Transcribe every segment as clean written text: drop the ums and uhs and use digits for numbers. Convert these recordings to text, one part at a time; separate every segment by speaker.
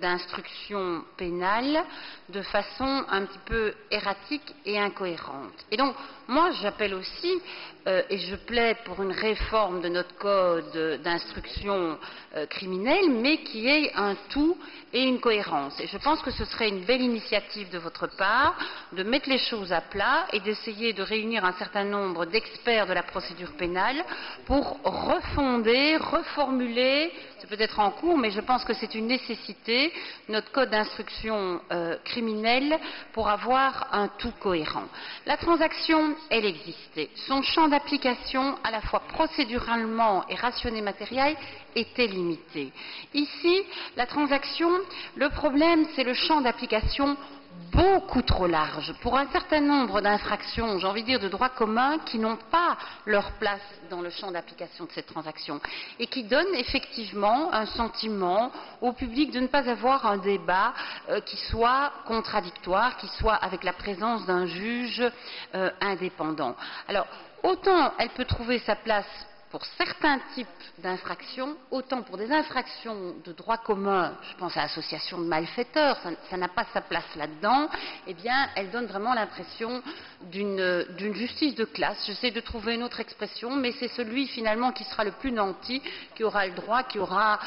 Speaker 1: d'instruction pénale de façon un petit peu erratique et incohérente. Et donc, moi, j'appelle aussi, et je plaide pour une réforme de notre code d'instruction criminelle, mais qui ait un tout et une cohérence. Et je pense que ce serait une belle initiative de votre part de mettre les choses à plat et d'essayer de réunir un certain nombre d'experts de la procédure pénale pour refonder, reformuler, c'est peut-être en cours, mais je pense que c'est une nécessité, notre code d'instruction criminelle pour avoir un tout cohérent. La transaction, elle existait. Son champ d'application, à la fois procéduralement et rationné matériel, était limité. Ici, la transaction, le problème, c'est le champ d'application beaucoup trop large pour un certain nombre d'infractions, j'ai envie de dire de droit commun, qui n'ont pas leur place dans le champ d'application de cette transaction et qui donnent effectivement un sentiment au public de ne pas avoir un débat qui soit contradictoire, qui soit avec la présence d'un juge indépendant. Alors, autant elle peut trouver sa place pour certains types d'infractions, autant pour des infractions de droit commun, je pense à l'association de malfaiteurs, ça n'a pas sa place là-dedans, eh bien, elle donne vraiment l'impression d'une justice de classe. J'essaie de trouver une autre expression, mais c'est celui finalement qui sera le plus nanti, qui aura le droit, qui aura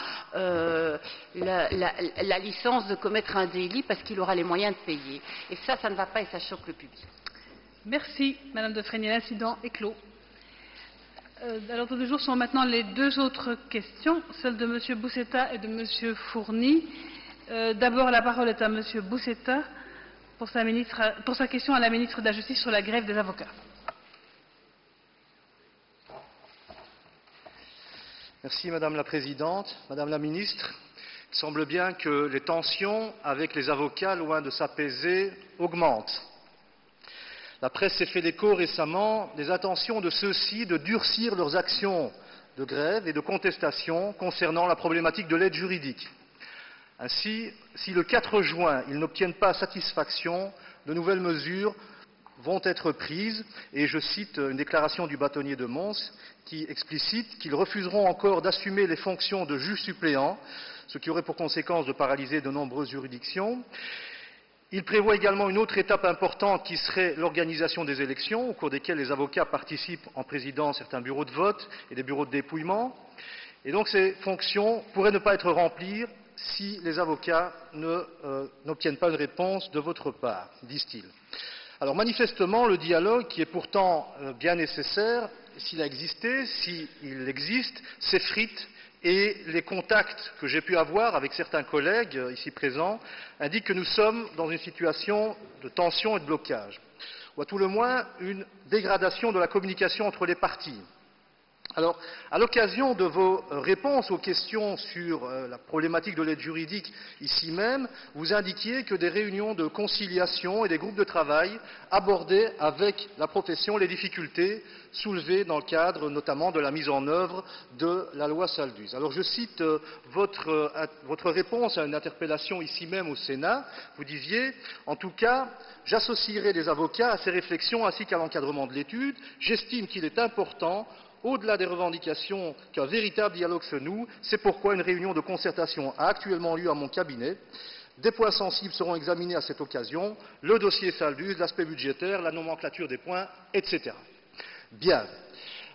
Speaker 1: la licence de commettre un délit parce qu'il aura les moyens de payer. Et ça ne va pas et ça choque le public.
Speaker 2: Merci, Madame de Frénier. L'incident est clos. À l'ordre du jour sont maintenant les deux autres questions, celle de M. Boussetta et de M. Fourny. D'abord, la parole est à M. Boussetta pour sa question à la ministre de la Justice sur la grève des avocats.
Speaker 3: Merci Madame la Présidente. Madame la Ministre, il semble bien que les tensions avec les avocats, loin de s'apaiser, augmentent. La presse s'est fait l'écho récemment des intentions de ceux-ci de durcir leurs actions de grève et de contestation concernant la problématique de l'aide juridique. Ainsi, si le 4 juin, ils n'obtiennent pas satisfaction, de nouvelles mesures vont être prises, et je cite une déclaration du bâtonnier de Mons qui explicite qu'ils refuseront encore d'assumer les fonctions de juge suppléant, ce qui aurait pour conséquence de paralyser de nombreuses juridictions. Il prévoit également une autre étape importante qui serait l'organisation des élections, au cours desquelles les avocats participent en présidant certains bureaux de vote et des bureaux de dépouillement. Et donc ces fonctions pourraient ne pas être remplies si les avocats n'obtiennent pas de réponse de votre part, disent-ils. Alors manifestement, le dialogue, qui est pourtant bien nécessaire, s'il a existé, s'il existe, s'effrite. Et les contacts que j'ai pu avoir avec certains collègues ici présents indiquent que nous sommes dans une situation de tension et de blocage, ou à tout le moins une dégradation de la communication entre les parties. Alors, à l'occasion de vos réponses aux questions sur la problématique de l'aide juridique ici même, vous indiquiez que des réunions de conciliation et des groupes de travail abordaient avec la profession les difficultés soulevées dans le cadre notamment de la mise en œuvre de la loi Saldus. Alors je cite votre réponse à une interpellation ici même au Sénat. Vous disiez, en tout cas, j'associerai les avocats à ces réflexions ainsi qu'à l'encadrement de l'étude. J'estime qu'il est important, au-delà des revendications, qu'un véritable dialogue se noue. C'est pourquoi une réunion de concertation a actuellement lieu à mon cabinet. Des points sensibles seront examinés à cette occasion, le dossier Saldus, l'aspect budgétaire, la nomenclature des points, etc. Bien.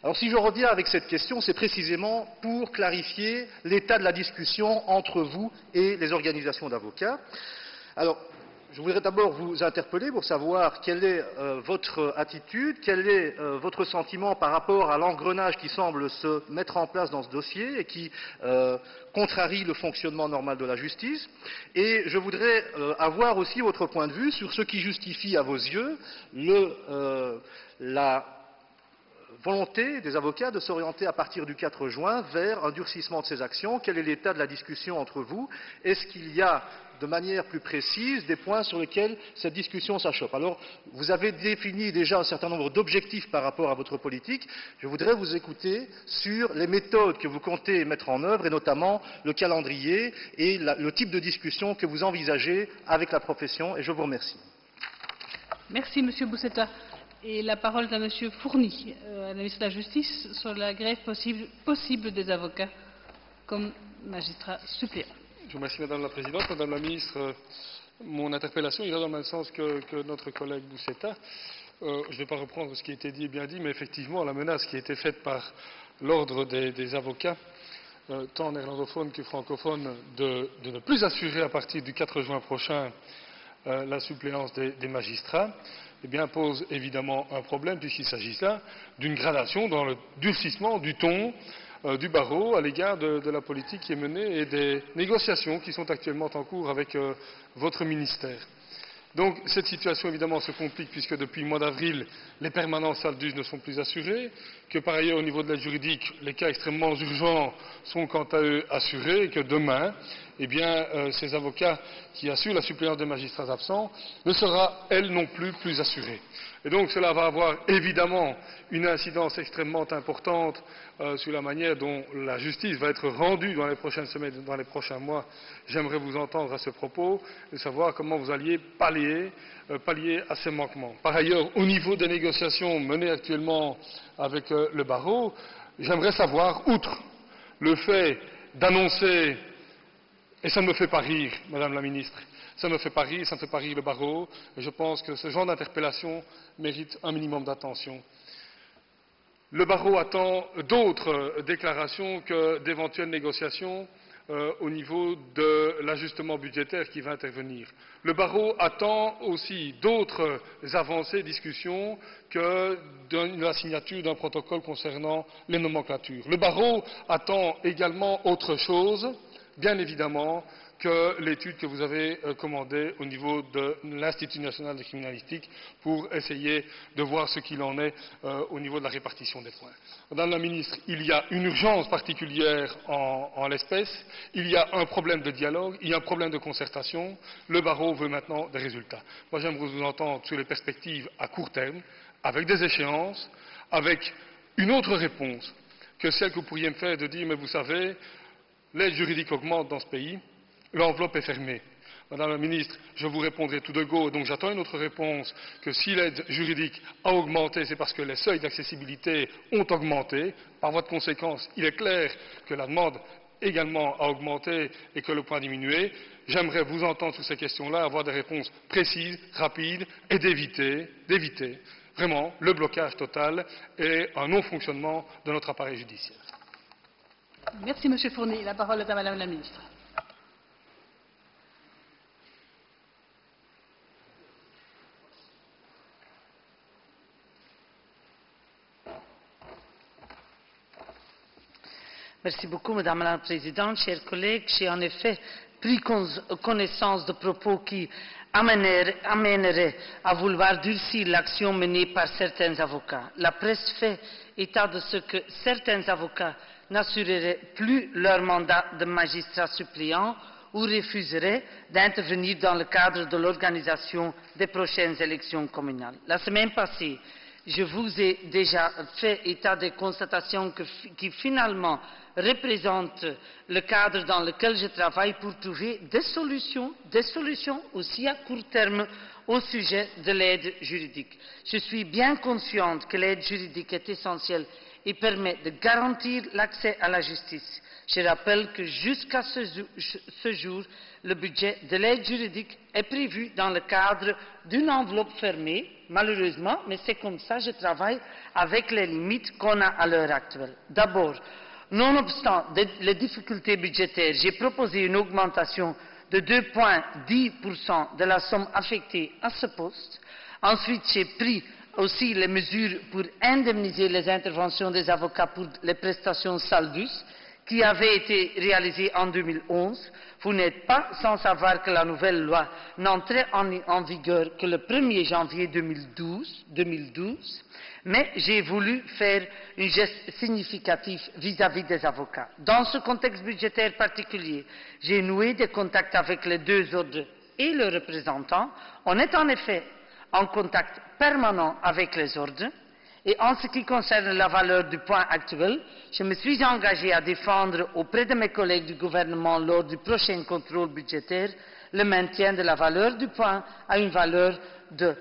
Speaker 3: Alors si je reviens avec cette question, c'est précisément pour clarifier l'état de la discussion entre vous et les organisations d'avocats. Alors, je voudrais d'abord vous interpeller pour savoir quelle est votre attitude, quel est votre sentiment par rapport à l'engrenage qui semble se mettre en place dans ce dossier et qui contrarie le fonctionnement normal de la justice. Et je voudrais avoir aussi votre point de vue sur ce qui justifie à vos yeux la volonté des avocats de s'orienter à partir du 4 juin vers un durcissement de ces actions. Quel est l'état de la discussion entre vous? Est-ce qu'il y a de manière plus précise des points sur lesquels cette discussion s'achoppe? Alors, vous avez défini déjà un certain nombre d'objectifs par rapport à votre politique. Je voudrais vous écouter sur les méthodes que vous comptez mettre en œuvre et notamment le calendrier et le type de discussion que vous envisagez avec la profession. Et je vous remercie.
Speaker 2: Merci, Monsieur Boussetta. Et la parole est à Monsieur Fourny, à la ministre de la Justice, sur la grève possible des avocats comme magistrats suppléants.
Speaker 4: Je vous remercie Madame la Présidente. Madame la Ministre, mon interpellation ira dans le même sens que notre collègue Bousseta. Je ne vais pas reprendre ce qui a été dit et bien dit, mais effectivement, la menace qui a été faite par l'ordre des avocats, tant néerlandophones que francophones, de ne plus assurer à partir du 4 juin prochain la suppléance des magistrats, eh bien, pose évidemment un problème, puisqu'il s'agit là d'une gradation dans le durcissement du ton du barreau à l'égard de la politique qui est menée et des négociations qui sont actuellement en cours avec votre ministère. Donc cette situation évidemment se complique puisque depuis le mois d'avril, les permanences SALDUS ne sont plus assurées, que par ailleurs au niveau de l'aide juridique, les cas extrêmement urgents sont quant à eux assurés et que demain, eh bien, ces avocats qui assurent la suppléance des magistrats absents ne sera, elle non plus assurée. Et donc cela va avoir évidemment une incidence extrêmement importante sur la manière dont la justice va être rendue dans les prochaines semaines, dans les prochains mois. J'aimerais vous entendre à ce propos et savoir comment vous alliez pallier à ces manquements. Par ailleurs, au niveau des négociations menées actuellement avec le barreau, j'aimerais savoir, outre le fait d'annoncer, et ça ne me fait pas rire, Madame la Ministre, ça ne me fait pas rire, ça ne fait pas rire le barreau, et je pense que ce genre d'interpellation mérite un minimum d'attention. Le barreau attend d'autres déclarations que d'éventuelles négociations au niveau de l'ajustement budgétaire qui va intervenir. Le barreau attend aussi d'autres avancées, discussions que de la signature d'un protocole concernant les nomenclatures. Le barreau attend également autre chose, bien évidemment, que l'étude que vous avez commandée au niveau de l'Institut national de criminalistique pour essayer de voir ce qu'il en est au niveau de la répartition des points. Madame la Ministre, il y a une urgence particulière en l'espèce, il y a un problème de dialogue, il y a un problème de concertation, le barreau veut maintenant des résultats. Moi j'aimerais vous entendre sur les perspectives à court terme, avec des échéances, avec une autre réponse que celle que vous pourriez me faire de dire, mais vous savez, l'aide juridique augmente dans ce pays, l'enveloppe est fermée. Madame la Ministre, je vous répondrai tout de go, donc j'attends une autre réponse, que si l'aide juridique a augmenté, c'est parce que les seuils d'accessibilité ont augmenté. Par voie de conséquence, il est clair que la demande également a augmenté et que le point a diminué. J'aimerais vous entendre sur ces questions-là, avoir des réponses précises, rapides, et d'éviter vraiment le blocage total et un non-fonctionnement de notre appareil judiciaire.
Speaker 2: Merci Monsieur Fourny. La parole est à Madame la Ministre.
Speaker 5: Merci beaucoup, Madame la Présidente. Chers collègues, j'ai en effet pris connaissance de propos qui amèneraient à vouloir durcir l'action menée par certains avocats. La presse fait état de ce que certains avocats n'assureraient plus leur mandat de magistrat suppléant ou refuseraient d'intervenir dans le cadre de l'organisation des prochaines élections communales. La semaine passée, je vous ai déjà fait état des constatations qui finalement représentent le cadre dans lequel je travaille pour trouver des solutions aussi à court terme au sujet de l'aide juridique. Je suis bien consciente que l'aide juridique est essentielle et permet de garantir l'accès à la justice. Je rappelle que jusqu'à ce jour, le budget de l'aide juridique est prévu dans le cadre d'une enveloppe fermée, malheureusement, mais c'est comme ça, je travaille avec les limites qu'on a à l'heure actuelle. D'abord, nonobstant les difficultés budgétaires, j'ai proposé une augmentation de 2,10% de la somme affectée à ce poste. Ensuite, j'ai pris aussi les mesures pour indemniser les interventions des avocats pour les prestations SALDUS qui avaient été réalisées en 2011. Vous n'êtes pas sans savoir que la nouvelle loi n'entrait en vigueur que le 1er janvier 2012, mais j'ai voulu faire un geste significatif vis-à-vis des avocats. Dans ce contexte budgétaire particulier, j'ai noué des contacts avec les deux ordres et leurs représentants. On est en effet en contact permanent avec les ordres. Et en ce qui concerne la valeur du point actuel, je me suis engagé à défendre auprès de mes collègues du gouvernement lors du prochain contrôle budgétaire le maintien de la valeur du point à une valeur de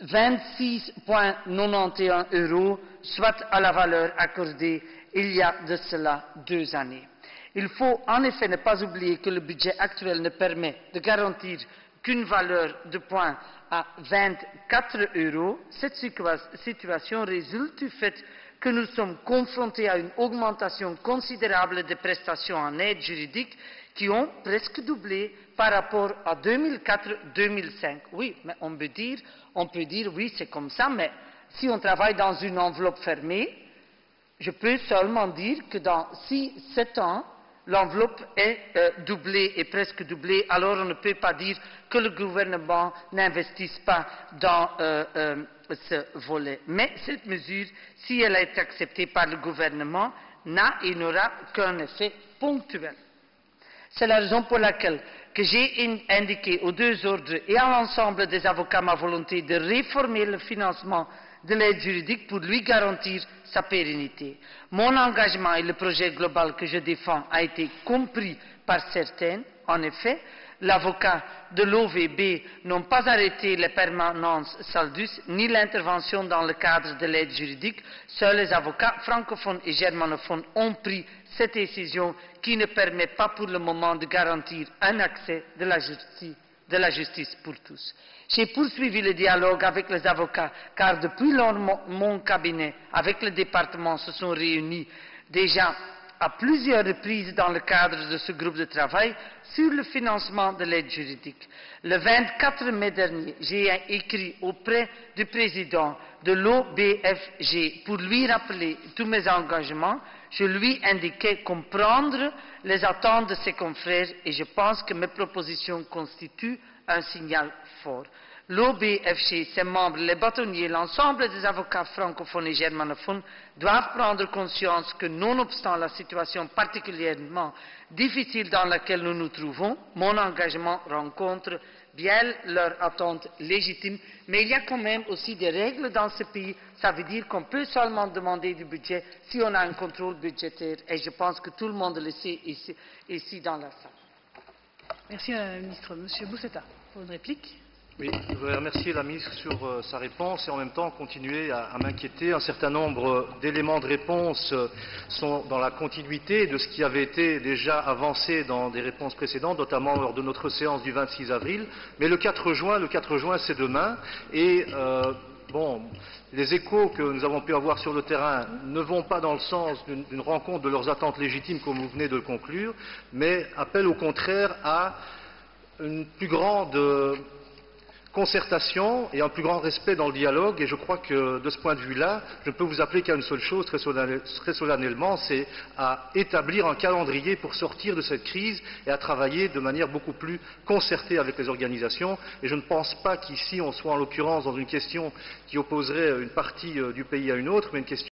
Speaker 5: 26,91 €, soit à la valeur accordée il y a de cela 2 années. Il faut en effet ne pas oublier que le budget actuel ne permet de garantir qu'une valeur de points à 24 €. Cette situation résulte du fait que nous sommes confrontés à une augmentation considérable des prestations en aide juridique qui ont presque doublé par rapport à 2004-2005. Oui, mais on peut dire oui, c'est comme ça, mais si on travaille dans une enveloppe fermée, je peux seulement dire que dans 6-7 ans, l'enveloppe est doublée et presque doublée, alors on ne peut pas dire que le gouvernement n'investisse pas dans ce volet. Mais cette mesure, si elle est acceptée par le gouvernement, n'a et n'aura qu'un effet ponctuel. C'est la raison pour laquelle que j'ai indiqué aux deux ordres et à l'ensemble des avocats ma volonté de réformer le financement de l'aide juridique pour lui garantir sa pérennité. Mon engagement et le projet global que je défends a été compris par certains. En effet, l'avocat de l'OVB n'ont pas arrêté les permanences Saldus ni l'intervention dans le cadre de l'aide juridique. Seuls les avocats francophones et germanophones ont pris cette décision qui ne permet pas pour le moment de garantir un accès de la justice pour tous. J'ai poursuivi le dialogue avec les avocats car depuis lors mon cabinet avec le département se sont réunis déjà à plusieurs reprises dans le cadre de ce groupe de travail sur le financement de l'aide juridique. Le 24 mai dernier, j'ai écrit auprès du président de l'OBFG pour lui rappeler tous mes engagements. Je lui indiquais comprendre les attentes de ses confrères et je pense que mes propositions constituent un signal fort. L'OBFG, ses membres, les bâtonniers, l'ensemble des avocats francophones et germanophones doivent prendre conscience que, nonobstant la situation particulièrement difficile dans laquelle nous nous trouvons, mon engagement rencontre bien leurs attentes légitimes. Mais il y a quand même aussi des règles dans ce pays. Ça veut dire qu'on peut seulement demander du budget si on a un contrôle budgétaire. Et je pense que tout le monde le sait ici dans la salle.
Speaker 2: Merci, Madame la Ministre. Monsieur Bousseta, pour une réplique.
Speaker 3: Oui, je voudrais remercier la ministre sur sa réponse et en même temps continuer à m'inquiéter. Un certain nombre d'éléments de réponse sont dans la continuité de ce qui avait été déjà avancé dans des réponses précédentes, notamment lors de notre séance du 26 avril. Mais le 4 juin c'est demain. Et les échos que nous avons pu avoir sur le terrain ne vont pas dans le sens d'une rencontre de leurs attentes légitimes comme vous venez de le conclure, mais appellent au contraire à une plus grande concertation et un plus grand respect dans le dialogue, et je crois que de ce point de vue-là, je ne peux vous appeler qu'à une seule chose très solennellement, c'est à établir un calendrier pour sortir de cette crise et à travailler de manière beaucoup plus concertée avec les organisations. Et je ne pense pas qu'ici on soit en l'occurrence dans une question qui opposerait une partie du pays à une autre, mais une question